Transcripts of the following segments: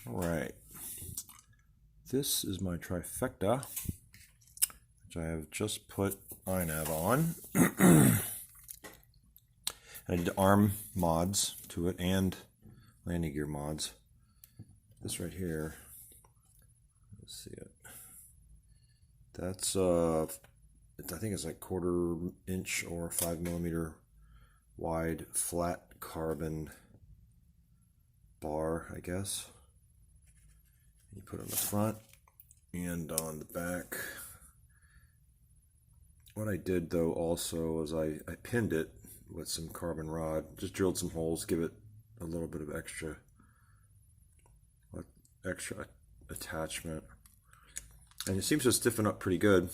Alright, this is my trifecta, which I have just put iNav on. I did arm mods to it and landing gear mods. This right here, let's see it. That's I think it's like 1/4 inch or 5mm wide flat carbon bar, I guess. You put it on the front and on the back. What I did though also was I pinned it with some carbon rod, just drilled some holes, give it a little bit of extra attachment, and it seems to stiffen up pretty good.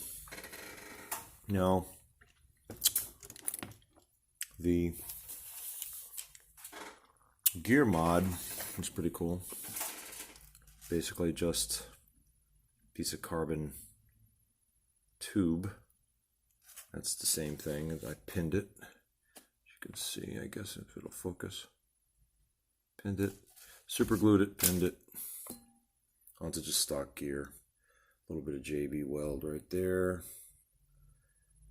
Now the gear mod is pretty cool. Basically just a piece of carbon tube. That's the same thing. I pinned it. As you can see, I guess if it'll focus. Pinned it, super glued it, pinned it onto just stock gear. A little bit of JB weld right there.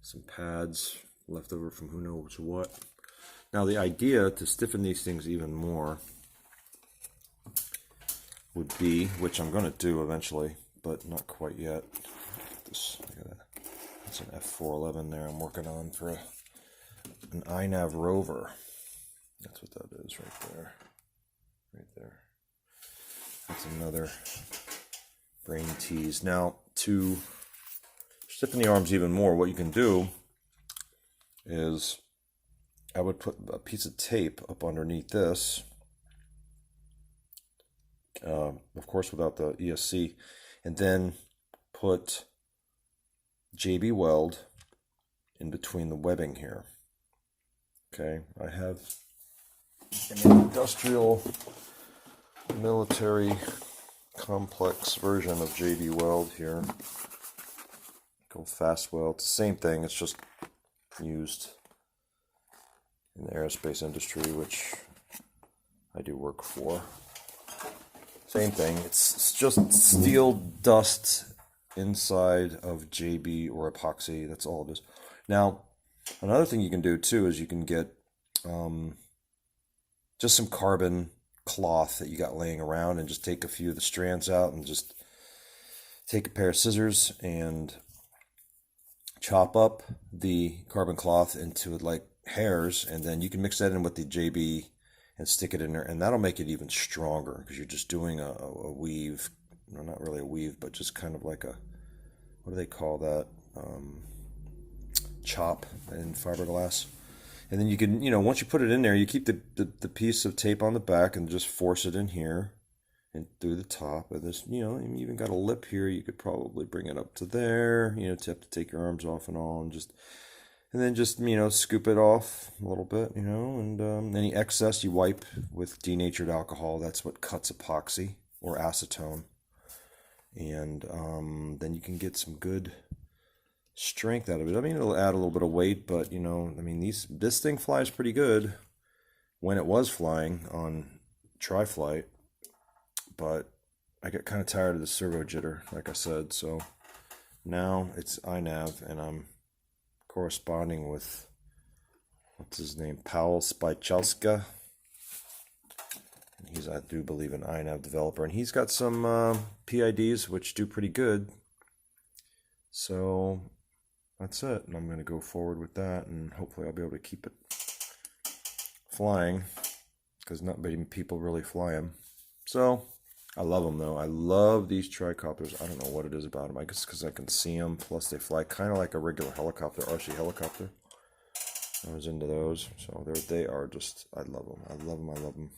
Some pads left over from who knows what. Now the idea to stiffen these things even more would be, which I'm going to do eventually, but not quite yet. This, look at that. That's an F411 there I'm working on for an iNav rover. That's what that is right there. Right there. That's another brain tease. Now, to stiffen the arms even more, what you can do is I would put a piece of tape up underneath this, of course without the ESC, and then put JB weld in between the webbing here. Okay, I have an industrial military complex version of JB weld here. Called fast weld. It's the same thing, it's just used in the aerospace industry, which I do work for. Same thing, it's just steel dust inside of JB or epoxy. That's all it is. Now, another thing you can do too is you can get just some carbon cloth that you got laying around and just take a few of the strands out and just take a pair of scissors and chop up the carbon cloth into like hairs, and then you can mix that in with the JB and stick it in there, and that'll make it even stronger because you're just doing a weave. No, not really a weave, but just kind of like a, what do they call that? Chop in fiberglass. And then you can, once you put it in there, you keep the piece of tape on the back and just force it in here and through the top. And this, you even got a lip here. You could probably bring it up to there, to have to take your arms off and all, and then just, scoop it off a little bit, and any excess you wipe with denatured alcohol. That's what cuts epoxy or acetone. And then you can get some good strength out of it. I mean, it'll add a little bit of weight, but, this thing flies pretty good when it was flying on tri-flight. But I get kind of tired of the servo jitter, like I said, so now it's iNav, and I'm corresponding with, what's his name, Paul Spychalska. He's, I do believe, an iNav developer, and he's got some PIDs which do pretty good. So that's it, and I'm going to go forward with that, and hopefully I'll be able to keep it flying, because not many people really fly them. So I love them though. I love these tricopters. I don't know what it is about them. I guess because I can see them. Plus they fly kind of like a regular helicopter, RC helicopter. I was into those. So they are just, I love them. I love them. I love them.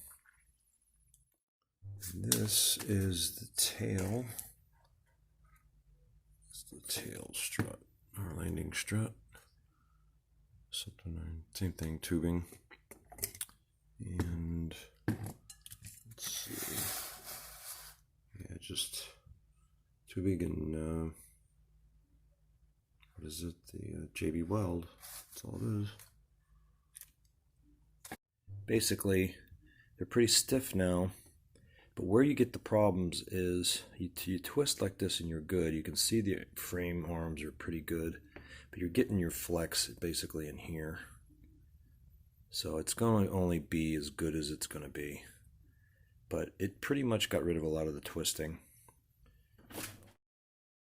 This is the tail. It's the tail strut, or landing strut. Same thing, tubing. And let's see. Yeah, just tubing and what is it? The JB weld. That's all it is. Basically, they're pretty stiff now, But where you get the problems is you twist like this and you're good. You can see the frame arms are pretty good, but you're getting your flex basically in here. So it's going to only be as good as it's going to be. But it pretty much got rid of a lot of the twisting.